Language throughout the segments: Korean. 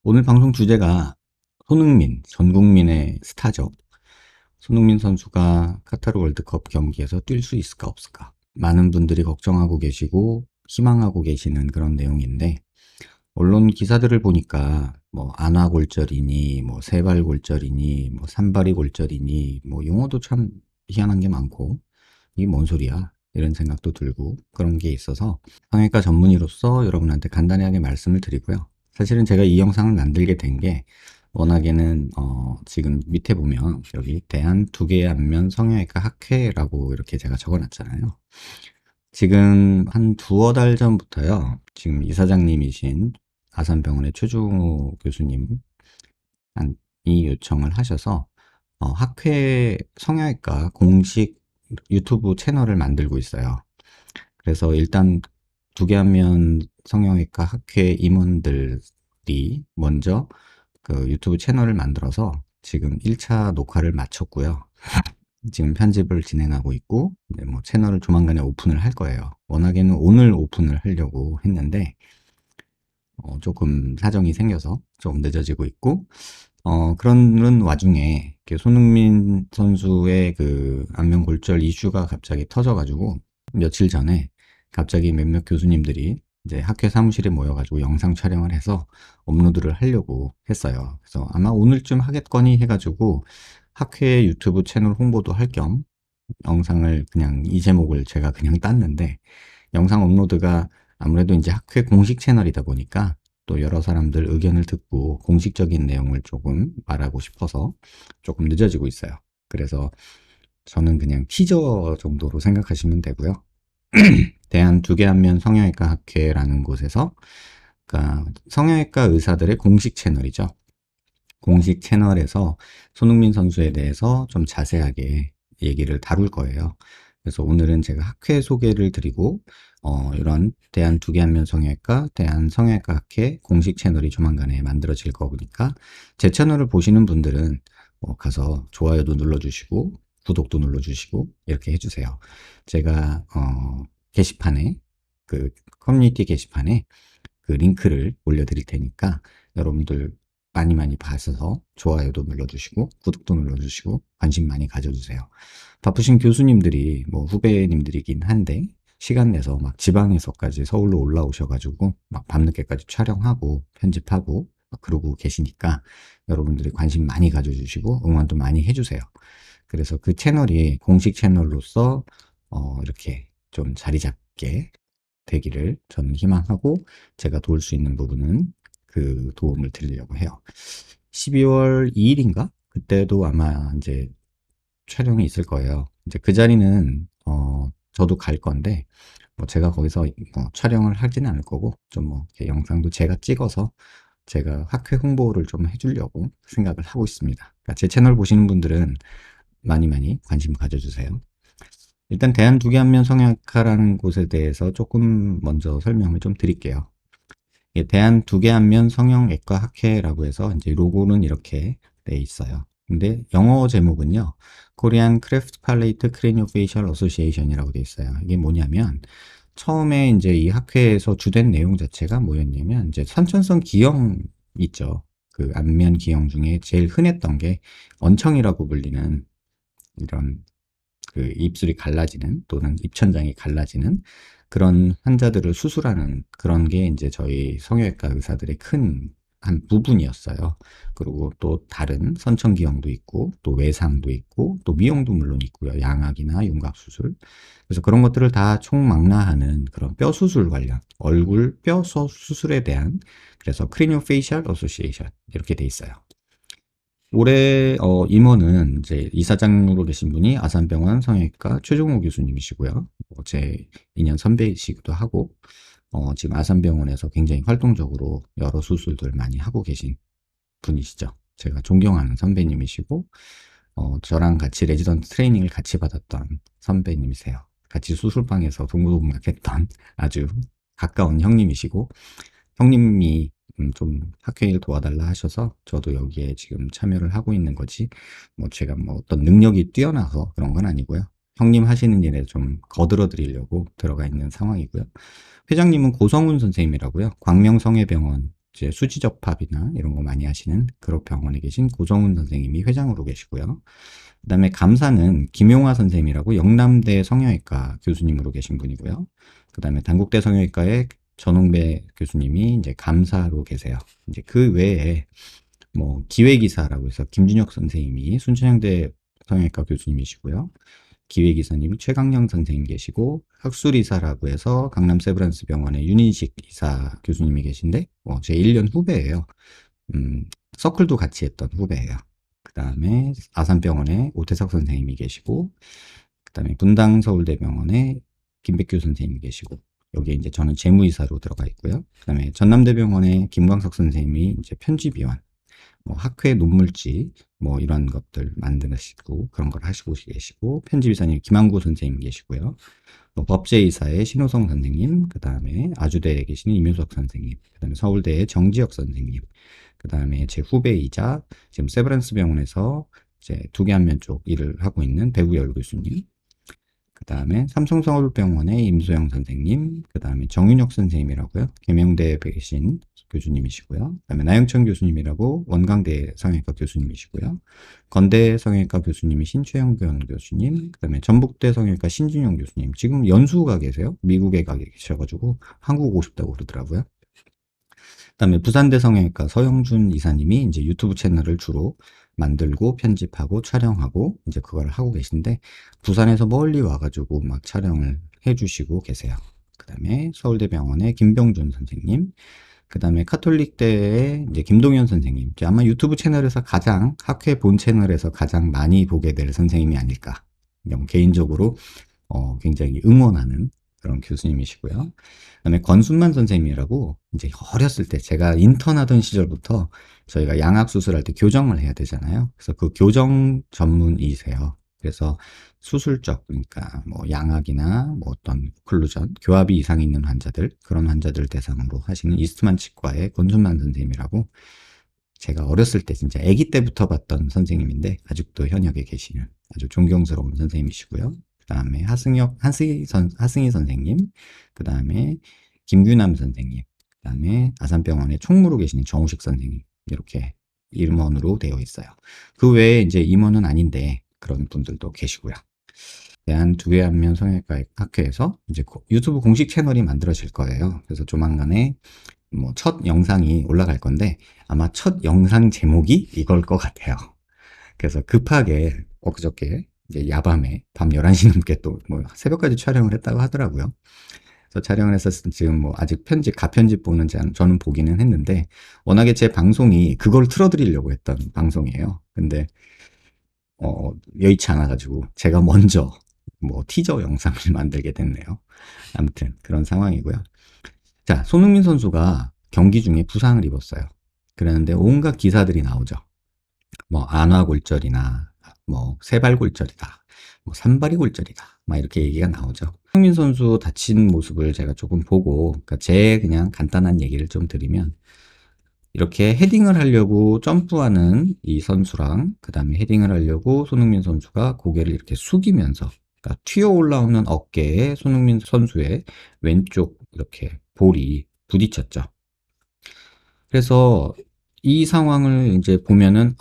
오늘 방송 주제가 손흥민, 전 국민의 스타죠. 손흥민 선수가 카타르 월드컵 경기에서 뛸 수 있을까 없을까? 많은 분들이 걱정하고 계시고 희망하고 계시는 그런 내용인데, 언론 기사들을 보니까 뭐 안화골절이니 뭐 세발골절이니 뭐 산발이 골절이니 뭐 용어도 참 희한한 게 많고, 이게 뭔 소리야? 이런 생각도 들고 그런 게 있어서 성형외과 전문의로서 여러분한테 간단하게 말씀을 드리고요. 사실은 제가 이 영상을 만들게 된 게 워낙에는 지금 밑에 보면 여기 대한 두 개의 안면 성형외과 학회라고 이렇게 제가 적어놨잖아요. 지금 한 두어 달 전부터요. 지금 이사장님이신 아산병원의 최중호 교수님이 요청을 하셔서 학회 성형외과 공식 유튜브 채널을 만들고 있어요. 그래서 일단 두개하면 성형외과 학회 임원들이 먼저 그 유튜브 채널을 만들어서 지금 1차 녹화를 마쳤고요. 지금 편집을 진행하고 있고, 네, 뭐 채널을 조만간에 오픈을 할 거예요. 워낙에는 오늘 오픈을 하려고 했는데, 조금 사정이 생겨서 좀 늦어지고 있고, 그런 와중에 손흥민 선수의 그 안면 골절 이슈가 갑자기 터져가지고 며칠 전에 갑자기 몇몇 교수님들이 이제 학회 사무실에 모여가지고 영상 촬영을 해서 업로드를 하려고 했어요. 그래서 아마 오늘쯤 하겠거니 해가지고 학회 유튜브 채널 홍보도 할 겸 영상을 그냥 이 제목을 제가 그냥 땄는데, 영상 업로드가 아무래도 이제 학회 공식 채널이다 보니까 또 여러 사람들 의견을 듣고 공식적인 내용을 조금 말하고 싶어서 조금 늦어지고 있어요. 그래서 저는 그냥 티저 정도로 생각하시면 되고요. 대한 두개안면 성형외과 학회라는 곳에서, 그러니까 성형외과 의사들의 공식 채널이죠. 공식 채널에서 손흥민 선수에 대해서 좀 자세하게 얘기를 다룰 거예요. 그래서 오늘은 제가 학회 소개를 드리고, 이런 대한 두개안면 성형외과, 대한 성형외과 학회 공식 채널이 조만간에 만들어질 거니까 제 채널을 보시는 분들은 가서 좋아요도 눌러주시고 구독도 눌러주시고 이렇게 해주세요. 제가 게시판에, 그 커뮤니티 게시판에 그 링크를 올려드릴 테니까 여러분들 많이 많이 봐서 좋아요도 눌러주시고 구독도 눌러주시고 관심 많이 가져주세요. 바쁘신 교수님들이 뭐 후배님들이긴 한데 시간 내서 막 지방에서까지 서울로 올라오셔가지고 막 밤늦게까지 촬영하고 편집하고 막 그러고 계시니까 여러분들이 관심 많이 가져주시고 응원도 많이 해주세요. 그래서 그 채널이 공식 채널로서 이렇게 좀 자리 잡게 되기를 저는 희망하고, 제가 도울 수 있는 부분은 그 도움을 드리려고 해요. 12월 2일인가? 그때도 아마 이제 촬영이 있을 거예요. 이제 그 자리는 저도 갈 건데 뭐 제가 거기서 뭐 촬영을 하지는 않을 거고 좀 뭐 영상도 제가 찍어서 제가 학회 홍보를 좀 해주려고 생각을 하고 있습니다. 그러니까 제 채널 보시는 분들은 많이 많이 관심 가져주세요. 일단 대한두개안면 성형외과라는 곳에 대해서 조금 먼저 설명을 좀 드릴게요. 대한두개안면 성형외과 학회라고 해서 이제 로고는 이렇게 돼 있어요. 근데 영어 제목은요, Korean Cleft Palate Craniofacial Association이라고 돼 있어요. 이게 뭐냐면 처음에 이제 이 학회에서 주된 내용 자체가 뭐였냐면, 이제 선천성 기형 있죠. 그 안면 기형 중에 제일 흔했던 게 언청이라고 불리는 이런 그 입술이 갈라지는 또는 입천장이 갈라지는 그런 환자들을 수술하는 그런 게 이제 저희 성형외과 의사들의 큰 한 부분이었어요. 그리고 또 다른 선천기형도 있고 또 외상도 있고 또 미용도 물론 있고요. 양악이나 윤곽수술. 그래서 그런 것들을 다 총망라하는 그런 뼈 수술 관련 얼굴 뼈 수술에 대한, 그래서 크리니오페이셜 어소시에이션 이렇게 돼 있어요. 올해 임원은 이제 이사장으로 계신 분이 아산병원 성형외과 최종호 교수님이시고요. 제 2년 선배이시기도 하고, 지금 아산병원에서 굉장히 활동적으로 여러 수술들 많이 하고 계신 분이시죠. 제가 존경하는 선배님이시고, 저랑 같이 레지던트 트레이닝을 같이 받았던 선배님이세요. 같이 수술방에서 동고동락했던 아주 가까운 형님이시고, 형님이 좀 학회 일 도와달라 하셔서 저도 여기에 지금 참여를 하고 있는 거지, 뭐 제가 뭐 어떤 능력이 뛰어나서 그런 건 아니고요. 형님 하시는 일에 좀 거들어 드리려고 들어가 있는 상황이고요. 회장님은 고성훈 선생님이라고요. 광명성해병원 이제 수지접합이나 이런 거 많이 하시는 그룹병원에 계신 고정훈 선생님이 회장으로 계시고요. 그다음에 감사는 김용화 선생님이라고 영남대 성형외과 교수님으로 계신 분이고요. 그다음에 단국대 성형외과의 전홍배 교수님이 이제 감사로 계세요. 이제 그 외에 뭐 기획이사라고 해서 김준혁 선생님이 순천향대 성형외과 교수님이시고요. 기획이사님이 최강령 선생님 계시고, 학술이사라고 해서 강남 세브란스 병원의 윤인식 이사 교수님이 계신데 제 1년 후배예요. 서클도 같이 했던 후배예요. 그 다음에 아산병원에 오태석 선생님이 계시고, 그 다음에 분당 서울대병원에 김백규 선생님이 계시고, 여기에 이제 저는 재무이사로 들어가 있고요. 그 다음에 전남대병원에 김광석 선생님이 이제 편집위원, 뭐 학회 논물지 뭐 이런 것들 만드시고 그런 걸 하시고 계시고, 편집이사님 김한구 선생님 계시고요. 뭐 법제이사의 신호성 선생님, 그 다음에 아주대에 계시는 임효석 선생님, 그 다음에 서울대의 정지혁 선생님, 그 다음에 제 후배이자 지금 세브란스 병원에서 이제 두개안면 쪽 일을 하고 있는 배구열 교수님, 그 다음에 삼성서울병원의 임소영 선생님, 그 다음에 정윤혁 선생님이라고요. 계명대에 계신 교수님이시고요. 그 다음에 나영천 교수님이라고 원광대 성형외과 교수님이시고요. 건대 성형외과 교수님이 신최영변 교수님, 그 다음에 전북대 성형외과 신준영 교수님. 지금 연수가 계세요. 미국에 가 계셔가지고 한국 오고 싶다고 그러더라고요. 그다음에 부산대 성형외과 서영준 이사님이 이제 유튜브 채널을 주로 만들고 편집하고 촬영하고 이제 그걸 하고 계신데, 부산에서 멀리 와가지고 막 촬영을 해주시고 계세요. 그다음에 서울대병원의 김병준 선생님, 그다음에 카톨릭대의 이제 김동현 선생님, 이제 아마 유튜브 채널에서 가장 학회 본 채널에서 가장 많이 보게 될 선생님이 아닐까. 개인적으로 굉장히 응원하는 그런 교수님이시고요. 그다음에 권순만 선생님이라고, 이제 어렸을 때 제가 인턴하던 시절부터 저희가 양악 수술할 때 교정을 해야 되잖아요. 그래서 그 교정 전문의세요. 그래서 수술적, 그러니까 뭐 양악이나 뭐 어떤 오클루전, 교합이 이상 있는 환자들, 그런 환자들 대상으로 하시는 이스트만 치과의 권순만 선생님이라고, 제가 어렸을 때 진짜 아기 때부터 봤던 선생님인데 아직도 현역에 계시는 아주 존경스러운 선생님이시고요. 그 다음에 하승희 선생님, 그 다음에 김규남 선생님, 그 다음에 아산병원에 총무로 계시는 정우식 선생님, 이렇게 임원으로 되어 있어요. 그 외에 이제 임원은 아닌데 그런 분들도 계시고요. 대한두개안면 성형외과 학회에서 이제 유튜브 공식 채널이 만들어질 거예요. 그래서 조만간에 뭐 첫 영상이 올라갈 건데 아마 첫 영상 제목이 이걸 것 같아요. 그래서 급하게 엊그저께 이제 야밤에 밤 11시 넘게 또 뭐 새벽까지 촬영을 했다고 하더라고요. 그래서 촬영을 해서 지금 뭐 아직 가편집 보는 저는 보기는 했는데, 워낙에 제 방송이 그걸 틀어드리려고 했던 방송이에요. 근데 여의치 않아가지고 제가 먼저 뭐 티저 영상을 만들게 됐네요. 아무튼 그런 상황이고요. 자, 손흥민 선수가 경기 중에 부상을 입었어요. 그랬는데 온갖 기사들이 나오죠. 뭐 안화골절이나 뭐 세발골절이다, 뭐 산발이골절이다, 막 이렇게 얘기가 나오죠. 손흥민 선수 다친 모습을 제가 조금 보고, 그러니까 제 그냥 간단한 얘기를 좀 드리면, 이렇게 헤딩을 하려고 점프하는 이 선수랑, 그 다음에 헤딩을 하려고 손흥민 선수가 고개를 이렇게 숙이면서, 그러니까 튀어 올라오는 어깨에 손흥민 선수의 왼쪽 이렇게 볼이 부딪혔죠. 그래서 이 상황을 이제 보면은,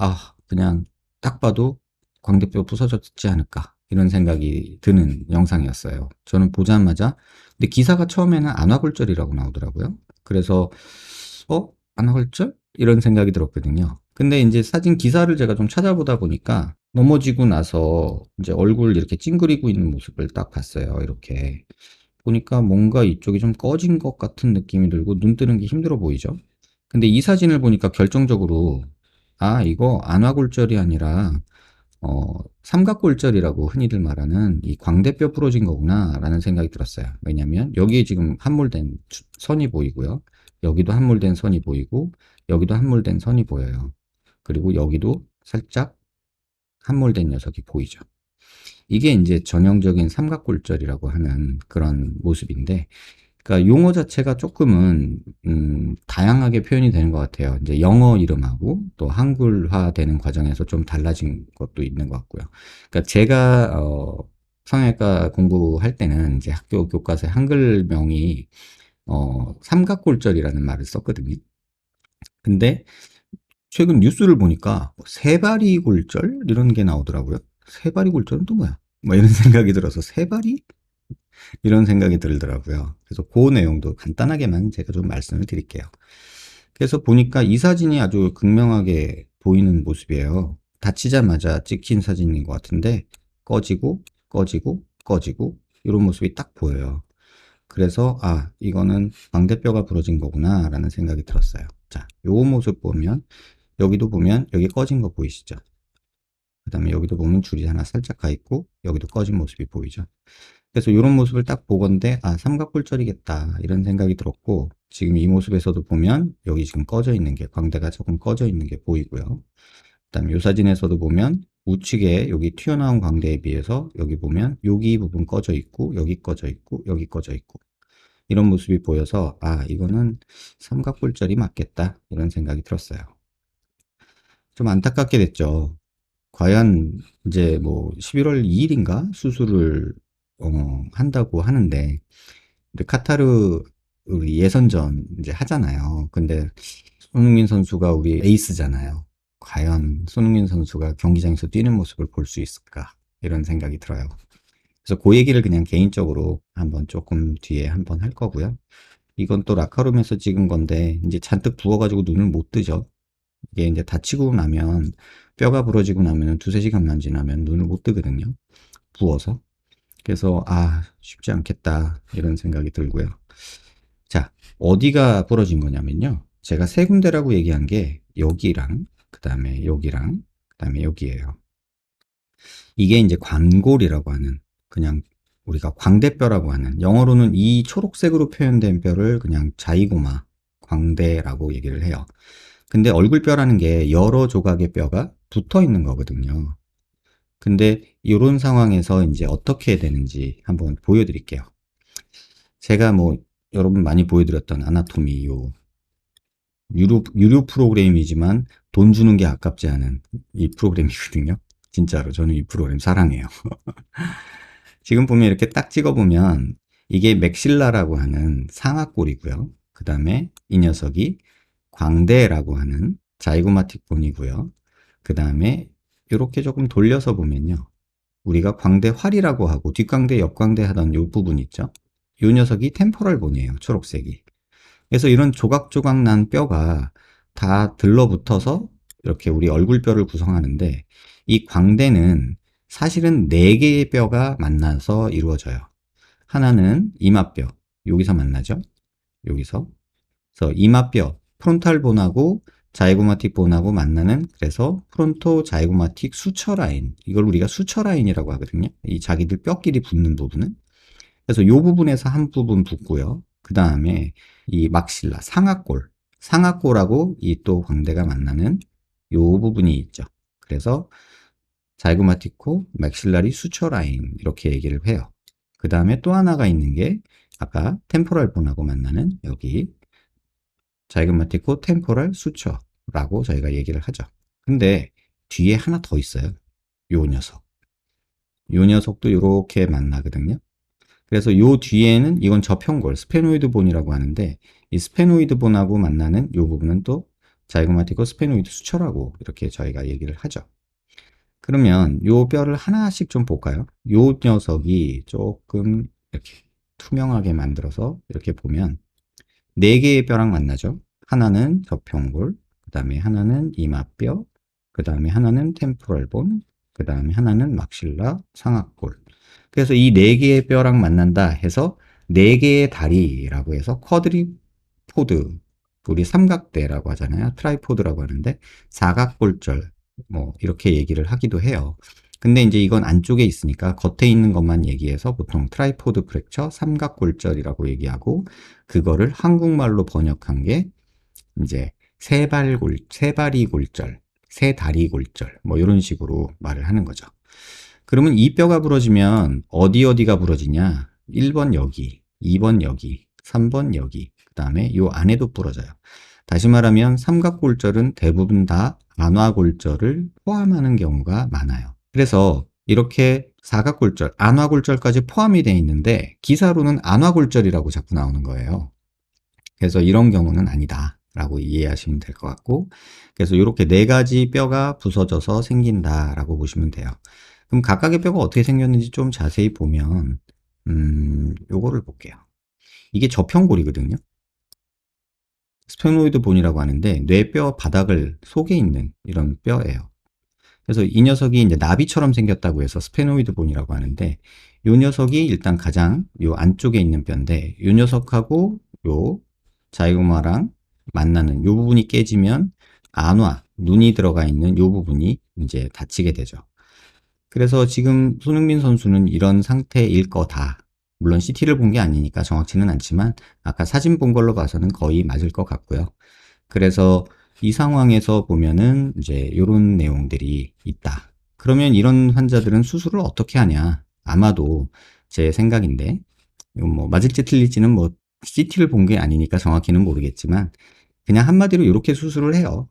그냥 딱 봐도 광대뼈 부서졌지 않을까, 이런 생각이 드는 영상이었어요. 저는 보자마자, 근데 기사가 처음에는 안화골절이라고 나오더라고요. 그래서, 안화골절? 이런 생각이 들었거든요. 근데 이제 사진 기사를 제가 좀 찾아보다 보니까 넘어지고 나서 이제 얼굴 이렇게 찡그리고 있는 모습을 딱 봤어요. 이렇게. 보니까 뭔가 이쪽이 좀 꺼진 것 같은 느낌이 들고 눈 뜨는 게 힘들어 보이죠? 근데 이 사진을 보니까 결정적으로, 이거 안화골절이 아니라 삼각골절이라고 흔히들 말하는 이 광대뼈 부러진 거구나 라는 생각이 들었어요. 왜냐면 여기에 지금 함몰된 선이 보이고요. 여기도 함몰된 선이 보이고, 여기도 함몰된 선이 보여요. 그리고 여기도 살짝 함몰된 녀석이 보이죠. 이게 이제 전형적인 삼각골절이라고 하는 그런 모습인데, 그러니까 용어 자체가 조금은 다양하게 표현이 되는 것 같아요. 이제 영어 이름하고 또 한글화 되는 과정에서 좀 달라진 것도 있는 것 같고요. 그러니까 제가 성형외과 공부할 때는 이제 학교 교과서에 한글명이 삼각골절이라는 말을 썼거든요. 근데 최근 뉴스를 보니까 세발이 골절 이런 게 나오더라고요. 세발이 골절은 또 뭐야? 뭐 이런 생각이 들어서 세발이 이런 생각이 들더라고요. 그래서 그 내용도 간단하게만 제가 좀 말씀을 드릴게요. 그래서 보니까 이 사진이 아주 극명하게 보이는 모습이에요. 다치자마자 찍힌 사진인 것 같은데 꺼지고 꺼지고 꺼지고 이런 모습이 딱 보여요. 그래서 아 이거는 광대뼈가 부러진 거구나 라는 생각이 들었어요. 자, 요 모습 보면 여기도 보면 여기 꺼진 거 보이시죠? 그 다음에 여기도 보면 줄이 하나 살짝 가 있고 여기도 꺼진 모습이 보이죠? 그래서 이런 모습을 딱 보건대 아 삼각골절이겠다 이런 생각이 들었고 지금 이 모습에서도 보면 여기 지금 꺼져 있는 게 광대가 조금 꺼져 있는 게 보이고요. 그 다음에 이 사진에서도 보면 우측에 여기 튀어나온 광대에 비해서 여기 보면 여기 부분 꺼져 있고 여기 꺼져 있고 여기 꺼져 있고 이런 모습이 보여서 아 이거는 삼각골절이 맞겠다 이런 생각이 들었어요. 좀 안타깝게 됐죠. 과연 이제 뭐 11월 2일인가 수술을 한다고 하는데 근데 카타르 우리 예선전 이제 하잖아요. 근데 손흥민 선수가 우리 에이스잖아요. 과연 손흥민 선수가 경기장에서 뛰는 모습을 볼 수 있을까? 이런 생각이 들어요. 그래서 그 얘기를 그냥 개인적으로 한번 조금 뒤에 한번 할 거고요. 이건 또 라카룸에서 찍은 건데 이제 잔뜩 부어가지고 눈을 못 뜨죠. 이게 이제 다치고 나면 뼈가 부러지고 나면 두세 시간만 지나면 눈을 못 뜨거든요. 부어서. 그래서 아 쉽지 않겠다 이런 생각이 들고요. 자, 어디가 부러진 거냐면요. 제가 세 군데라고 얘기한 게 여기랑 그 다음에 여기랑 그 다음에 여기예요. 이게 이제 관골이라고 하는 그냥 우리가 광대뼈라고 하는 영어로는 이 초록색으로 표현된 뼈를 그냥 자이고마 광대라고 얘기를 해요. 근데 얼굴뼈라는 게 여러 조각의 뼈가 붙어 있는 거거든요. 근데 이런 상황에서 이제 어떻게 되는지 한번 보여드릴게요. 제가 뭐 여러분 많이 보여드렸던 아나토미 요 유료 프로그램이지만 돈 주는 게 아깝지 않은 이 프로그램이거든요. 진짜로 저는 이 프로그램 사랑해요. 지금 보면 이렇게 딱 찍어보면 이게 맥실라라고 하는 상악골이고요. 그 다음에 이 녀석이 광대라고 하는 자이고마틱 본이고요. 그 다음에 이렇게 조금 돌려서 보면요. 우리가 광대활이라고 하고 뒷광대, 옆광대 하던 이 부분 있죠. 이 녀석이 템포럴 본이에요. 초록색이. 그래서 이런 조각조각 난 뼈가 다 들러붙어서 이렇게 우리 얼굴뼈를 구성하는데 이 광대는 사실은 4개의 뼈가 만나서 이루어져요. 하나는 이마뼈, 여기서 만나죠. 여기서. 그래서 이마뼈, 프론탈 본하고 자이고마틱 본하고 만나는 그래서 프론토 자이고마틱 수처 라인. 이걸 우리가 수처 라인이라고 하거든요. 이 자기들 뼈끼리 붙는 부분은. 그래서 이 부분에서 한 부분 붙고요. 그 다음에 이 막실라, 상악골. 상악골하고 이 또 광대가 만나는 이 부분이 있죠. 그래서 자이고마티코, 맥실라리 수처 라인 이렇게 얘기를 해요. 그 다음에 또 하나가 있는 게 아까 템포럴 본하고 만나는 여기 자이고마티코 템포럴 수처라고 저희가 얘기를 하죠. 근데 뒤에 하나 더 있어요. 요 녀석. 요 녀석도 이렇게 만나거든요. 그래서 요 뒤에는 이건 저평골, 스페노이드 본이라고 하는데 이 스페노이드 본하고 만나는 요 부분은 또 자이고마티코 스페노이드 수처라고 이렇게 저희가 얘기를 하죠. 그러면 요 뼈를 하나씩 좀 볼까요? 요 녀석이 조금 이렇게 투명하게 만들어서 이렇게 보면 4개의 뼈랑 만나죠. 하나는 저평골, 그 다음에 하나는 이마뼈, 그 다음에 하나는 템포럴 본, 그 다음에 하나는 막실라, 상악골. 그래서 이 4개의 뼈랑 만난다 해서 4개의 다리라고 해서 쿼드리포드, 우리 삼각대라고 하잖아요. 트라이포드라고 하는데 사각골절 뭐 이렇게 얘기를 하기도 해요. 근데 이제 이건 안쪽에 있으니까 겉에 있는 것만 얘기해서 보통 트라이포드 프랙처 삼각골절이라고 얘기하고 그거를 한국말로 번역한 게 이제 세발이 골절, 세다리 골절 뭐 이런 식으로 말을 하는 거죠. 그러면 이 뼈가 부러지면 어디가 부러지냐? 1번 여기, 2번 여기, 3번 여기, 그 다음에 요 안에도 부러져요. 다시 말하면 삼각골절은 대부분 다 안화골절을 포함하는 경우가 많아요. 그래서 이렇게 사각골절, 안화골절까지 포함이 되어 있는데 기사로는 안화골절이라고 자꾸 나오는 거예요. 그래서 이런 경우는 아니다. 라고 이해하시면 될 것 같고, 그래서 이렇게 네 가지 뼈가 부서져서 생긴다라고 보시면 돼요. 그럼 각각의 뼈가 어떻게 생겼는지 좀 자세히 보면, 요거를 볼게요. 이게 저평골이거든요. 스페노이드 본이라고 하는데, 뇌뼈 바닥을 속에 있는 이런 뼈예요. 그래서 이 녀석이 이제 나비처럼 생겼다고 해서 스페노이드 본이라고 하는데, 요 녀석이 일단 가장 요 안쪽에 있는 뼈인데, 요 녀석하고 요 자이고마랑 만나는 요 부분이 깨지면 안화, 눈이 들어가 있는 요 부분이 이제 다치게 되죠. 그래서 지금 손흥민 선수는 이런 상태일 거다. 물론 CT를 본 게 아니니까 정확치는 않지만 아까 사진 본 걸로 봐서는 거의 맞을 것 같고요. 그래서 이 상황에서 보면은 이제 이런 내용들이 있다. 그러면 이런 환자들은 수술을 어떻게 하냐? 아마도 제 생각인데, 이건 뭐 맞을지 틀릴지는 뭐 CT를 본 게 아니니까 정확히는 모르겠지만, 그냥 한마디로 이렇게 수술을 해요.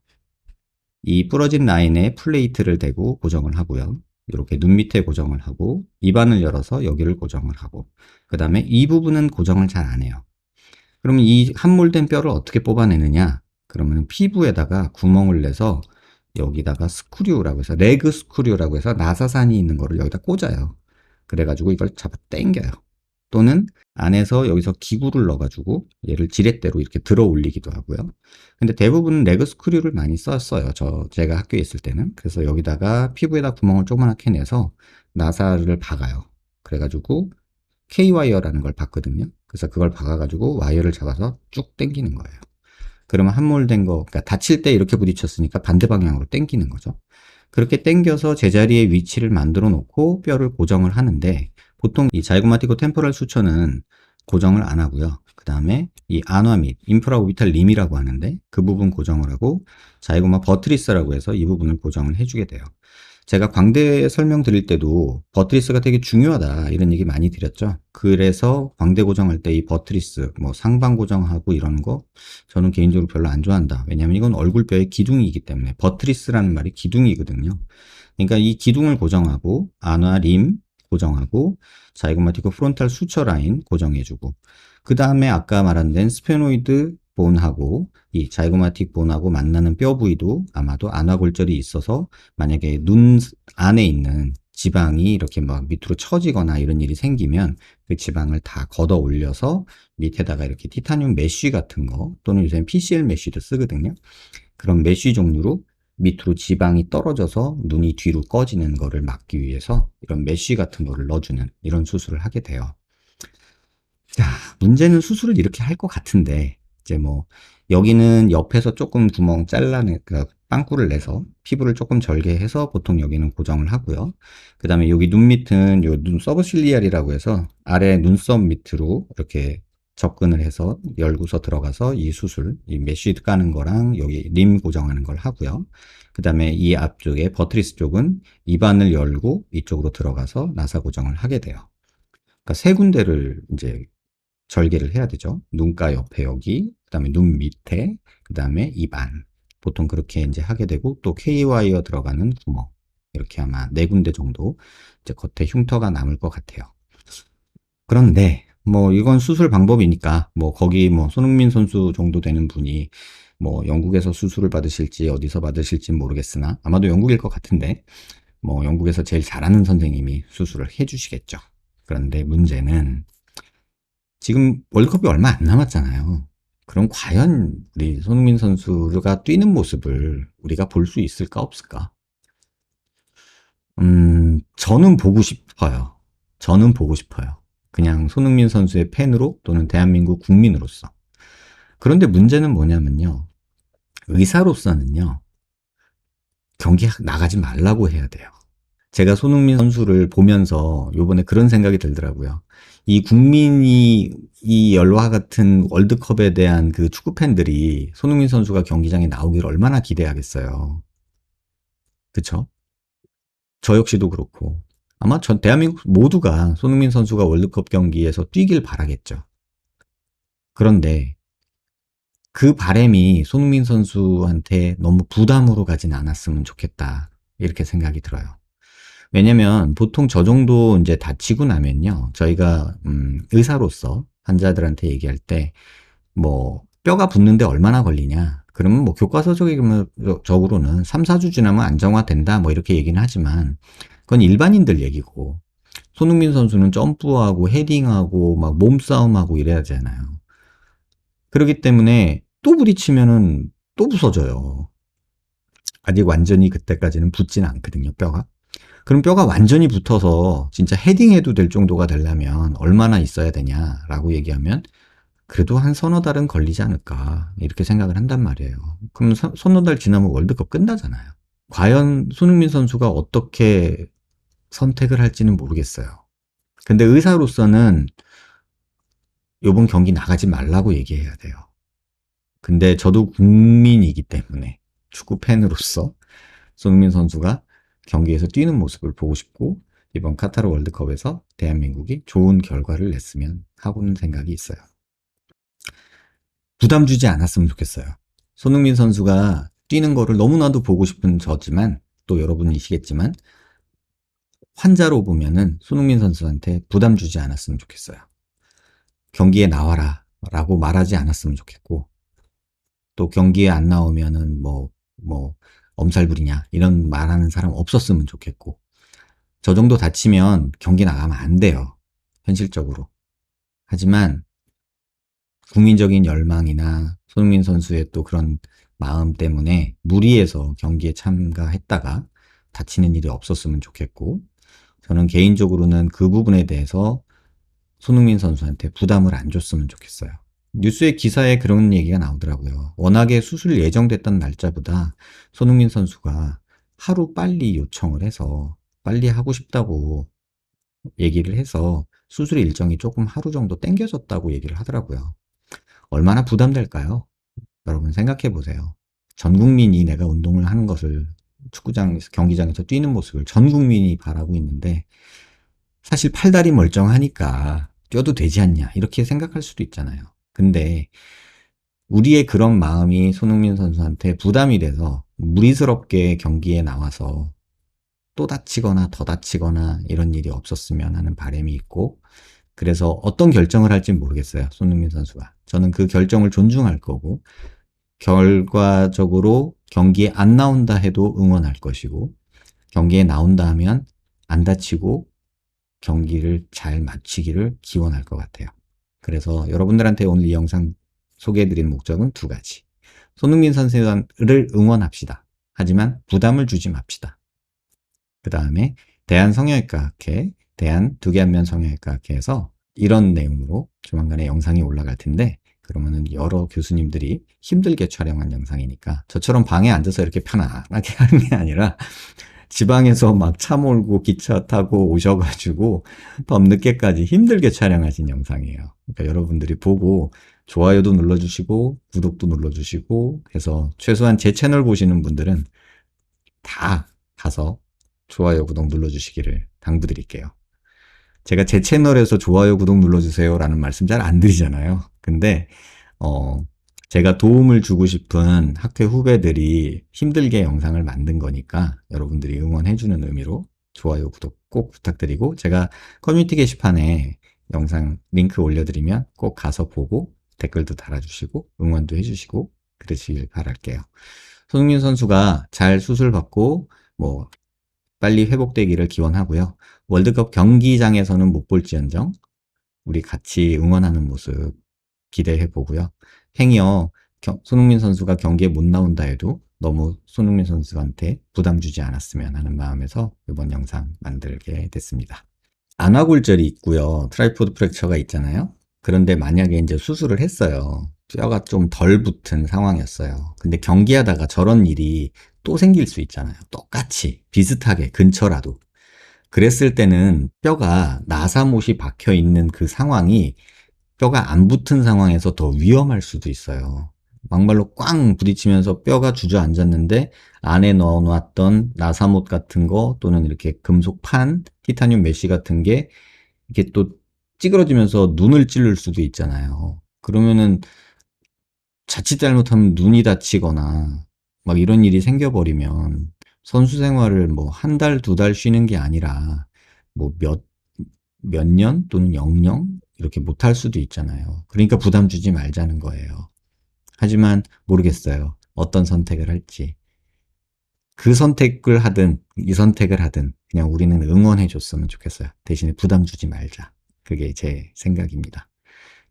이 부러진 라인에 플레이트를 대고 고정을 하고요. 이렇게 눈 밑에 고정을 하고, 입안을 열어서 여기를 고정을 하고, 그 다음에 이 부분은 고정을 잘 안 해요. 그러면 이 함몰된 뼈를 어떻게 뽑아내느냐? 그러면 피부에다가 구멍을 내서 여기다가 스크류라고 해서, 레그 스크류라고 해서 나사산이 있는 거를 여기다 꽂아요. 그래가지고 이걸 잡아 당겨요. 또는 안에서 여기서 기구를 넣어가지고 얘를 지렛대로 이렇게 들어 올리기도 하고요. 근데 대부분 레그 스크류를 많이 썼어요. 제가 학교에 있을 때는. 그래서 여기다가 피부에다 구멍을 조그맣게 내서 나사를 박아요. 그래가지고 K-와이어라는 걸 봤거든요. 그래서 그걸 박아가지고 와이어를 잡아서 쭉 당기는 거예요. 그러면 함몰된 거, 그러니까 다칠 때 이렇게 부딪혔으니까 반대 방향으로 당기는 거죠. 그렇게 당겨서 제자리에 위치를 만들어 놓고 뼈를 고정을 하는데, 보통 이 자이고마티코 템포럴 수처는 고정을 안 하고요. 그 다음에 이 안화 및 인프라 오비탈 림이라고 하는데, 그 부분 고정을 하고 자이고마 버트리스라고 해서 이 부분을 고정을 해주게 돼요. 제가 광대 설명드릴 때도 버트리스가 되게 중요하다 이런 얘기 많이 드렸죠. 그래서 광대 고정할 때 이 버트리스, 뭐 상방 고정하고 이런 거 저는 개인적으로 별로 안 좋아한다. 왜냐면 이건 얼굴뼈의 기둥이기 때문에. 버트리스라는 말이 기둥이거든요. 그러니까 이 기둥을 고정하고 안화 림 고정하고 자이고마티코 프론탈 수처 라인 고정해주고, 그 다음에 아까 말한 데는 스페노이드 본하고 이 자이고마틱 본하고 만나는 뼈 부위도 아마도 안화골절이 있어서 만약에 눈 안에 있는 지방이 이렇게 막 밑으로 처지거나 이런 일이 생기면 그 지방을 다 걷어 올려서 밑에다가 이렇게 티타늄 메쉬 같은 거, 또는 요새는 PCL 메쉬도 쓰거든요. 그런 메쉬 종류로 밑으로 지방이 떨어져서 눈이 뒤로 꺼지는 거를 막기 위해서 이런 메쉬 같은 거를 넣어주는 이런 수술을 하게 돼요. 자, 문제는 수술을 이렇게 할 것 같은데, 이제 뭐, 여기는 옆에서 조금 구멍 잘라내, 그 빵꾸를 내서 피부를 조금 절개해서 보통 여기는 고정을 하고요. 그 다음에 여기 눈 밑은 요 눈 서브실리알이라고 해서 아래 눈썹 밑으로 이렇게 접근을 해서 열고서 들어가서 이 수술, 이 메쉬 까는 거랑 여기 림 고정하는 걸 하고요. 그 다음에 이 앞쪽에 버트리스 쪽은 입안을 열고 이쪽으로 들어가서 나사 고정을 하게 돼요. 그러니까 세 군데를 이제 절개를 해야 되죠. 눈가 옆에 여기, 그 다음에 눈 밑에, 그 다음에 입안. 보통 그렇게 이제 하게 되고, 또 K-와이어 들어가는 구멍. 이렇게 아마 네 군데 정도 이제 겉에 흉터가 남을 것 같아요. 그런데 뭐 이건 수술 방법이니까 뭐 거기 뭐 손흥민 선수 정도 되는 분이 뭐 영국에서 수술을 받으실지 어디서 받으실지 모르겠으나 아마도 영국일 것 같은데, 뭐 영국에서 제일 잘하는 선생님이 수술을 해주시겠죠. 그런데 문제는 지금 월드컵이 얼마 안 남았잖아요. 그럼 과연 우리 손흥민 선수가 뛰는 모습을 우리가 볼 수 있을까 없을까? 저는 보고 싶어요. 저는 보고 싶어요. 그냥 손흥민 선수의 팬으로 또는 대한민국 국민으로서. 그런데 문제는 뭐냐면요. 의사로서는요. 경기 나가지 말라고 해야 돼요. 제가 손흥민 선수를 보면서 요번에 그런 생각이 들더라고요. 이 국민이 이 열화 같은 월드컵에 대한 그 축구 팬들이 손흥민 선수가 경기장에 나오기를 얼마나 기대하겠어요. 그쵸? 저 역시도 그렇고. 아마 전 대한민국 모두가 손흥민 선수가 월드컵 경기에서 뛰길 바라겠죠. 그런데 그 바람이 손흥민 선수한테 너무 부담으로 가진 않았으면 좋겠다. 이렇게 생각이 들어요. 왜냐면 보통 저 정도 이제 다치고 나면요. 저희가 의사로서 환자들한테 얘기할 때 뭐 뼈가 붙는데 얼마나 걸리냐? 그러면 뭐 교과서적으로는 3, 4주 지나면 안정화된다 뭐 이렇게 얘기는 하지만 그건 일반인들 얘기고 손흥민 선수는 점프하고 헤딩하고 막 몸싸움하고 이래야 되잖아요. 그렇기 때문에 또 부딪히면은 또 부서져요. 아직 완전히 그때까지는 붙지는 않거든요, 뼈가. 그럼 뼈가 완전히 붙어서 진짜 헤딩해도 될 정도가 되려면 얼마나 있어야 되냐라고 얘기하면 그래도 한 서너 달은 걸리지 않을까 이렇게 생각을 한단 말이에요. 그럼 서너 달 지나면 월드컵 끝나잖아요. 과연 손흥민 선수가 어떻게 선택을 할지는 모르겠어요. 근데 의사로서는 이번 경기 나가지 말라고 얘기해야 돼요. 근데 저도 국민이기 때문에 축구 팬으로서 손흥민 선수가 경기에서 뛰는 모습을 보고 싶고 이번 카타르 월드컵에서 대한민국이 좋은 결과를 냈으면 하고는 생각이 있어요. 부담 주지 않았으면 좋겠어요. 손흥민 선수가 뛰는 거를 너무나도 보고 싶은 저지만 또 여러분이시겠지만 환자로 보면은 손흥민 선수한테 부담 주지 않았으면 좋겠어요. 경기에 나와라 라고 말하지 않았으면 좋겠고 또 경기에 안 나오면은 뭐 엄살 부리냐 이런 말하는 사람 없었으면 좋겠고 저 정도 다치면 경기 나가면 안 돼요. 현실적으로. 하지만 국민적인 열망이나 손흥민 선수의 또 그런 마음 때문에 무리해서 경기에 참가했다가 다치는 일이 없었으면 좋겠고 저는 개인적으로는 그 부분에 대해서 손흥민 선수한테 부담을 안 줬으면 좋겠어요. 뉴스의 기사에 그런 얘기가 나오더라고요. 워낙에 수술 예정됐던 날짜보다 손흥민 선수가 하루 빨리 요청을 해서 빨리 하고 싶다고 얘기를 해서 수술 일정이 조금 하루 정도 땡겨졌다고 얘기를 하더라고요. 얼마나 부담될까요? 여러분 생각해 보세요. 전 국민이 내가 운동을 하는 것을 축구장에서 경기장에서 뛰는 모습을 전 국민이 바라고 있는데 사실 팔다리 멀쩡하니까 뛰어도 되지 않냐 이렇게 생각할 수도 있잖아요. 근데 우리의 그런 마음이 손흥민 선수한테 부담이 돼서 무리스럽게 경기에 나와서 또 다치거나 더 다치거나 이런 일이 없었으면 하는 바람이 있고 그래서 어떤 결정을 할지 모르겠어요. 손흥민 선수가. 저는 그 결정을 존중할 거고 결과적으로 경기에 안 나온다 해도 응원할 것이고 경기에 나온다 하면 안 다치고 경기를 잘 마치기를 기원할 것 같아요. 그래서 여러분들한테 오늘 이 영상 소개해드린 목적은 두 가지. 손흥민 선수를 응원합시다. 하지만 부담을 주지 맙시다. 그 다음에 대한성형외과학회, 대한두개안면 성형외과학회에서 이런 내용으로 조만간에 영상이 올라갈 텐데 그러면은 여러 교수님들이 힘들게 촬영한 영상이니까 저처럼 방에 앉아서 이렇게 편안하게 하는 게 아니라 지방에서 막 차 몰고 기차 타고 오셔가지고 밤늦게까지 힘들게 촬영하신 영상이에요. 그러니까 여러분들이 보고 좋아요도 눌러주시고 구독도 눌러주시고 해서 최소한 제 채널 보시는 분들은 다 가서 좋아요, 구독 눌러주시기를 당부드릴게요. 제가 제 채널에서 좋아요, 구독 눌러주세요 라는 말씀 잘 안 드리잖아요. 근데 제가 도움을 주고 싶은 학회 후배들이 힘들게 영상을 만든 거니까 여러분들이 응원해주는 의미로 좋아요, 구독 꼭 부탁드리고 제가 커뮤니티 게시판에 영상 링크 올려드리면 꼭 가서 보고 댓글도 달아주시고 응원도 해주시고 그러시길 바랄게요. 손흥민 선수가 잘 수술받고 뭐 빨리 회복되기를 기원하고요. 월드컵 경기장에서는 못 볼지언정 우리 같이 응원하는 모습 기대해 보고요. 행여 손흥민 선수가 경기에 못 나온다 해도 너무 손흥민 선수한테 부담 주지 않았으면 하는 마음에서 이번 영상 만들게 됐습니다. 안아골절이 있고요. 트라이포드 프랙처가 있잖아요. 그런데 만약에 이제 수술을 했어요. 뼈가 좀 덜 붙은 상황이었어요. 근데 경기하다가 저런 일이 또 생길 수 있잖아요. 똑같이 비슷하게 근처라도. 그랬을 때는 뼈가 나사못이 박혀 있는 그 상황이 뼈가 안 붙은 상황에서 더 위험할 수도 있어요. 막말로 꽝 부딪히면서 뼈가 주저앉았는데 안에 넣어놨던 나사못 같은 거 또는 이렇게 금속판, 티타늄 메쉬 같은 게 이렇게 또 찌그러지면서 눈을 찌를 수도 있잖아요. 그러면은 자칫 잘못하면 눈이 다치거나 막 이런 일이 생겨버리면 선수 생활을 뭐 한 달, 두 달 쉬는 게 아니라 뭐 몇 년 또는 영영 이렇게 못할 수도 있잖아요. 그러니까 부담 주지 말자는 거예요. 하지만 모르겠어요. 어떤 선택을 할지. 그 선택을 하든 이 선택을 하든 그냥 우리는 응원해 줬으면 좋겠어요. 대신에 부담 주지 말자. 그게 제 생각입니다.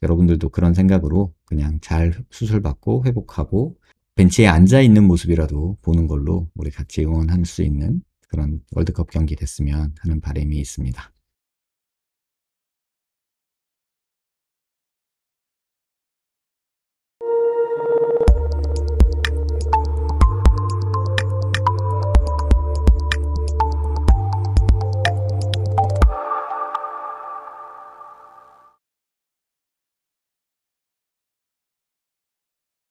여러분들도 그런 생각으로 그냥 잘 수술받고 회복하고 벤치에 앉아 있는 모습이라도 보는 걸로 우리 같이 응원할 수 있는 그런 월드컵 경기 됐으면 하는 바람이 있습니다.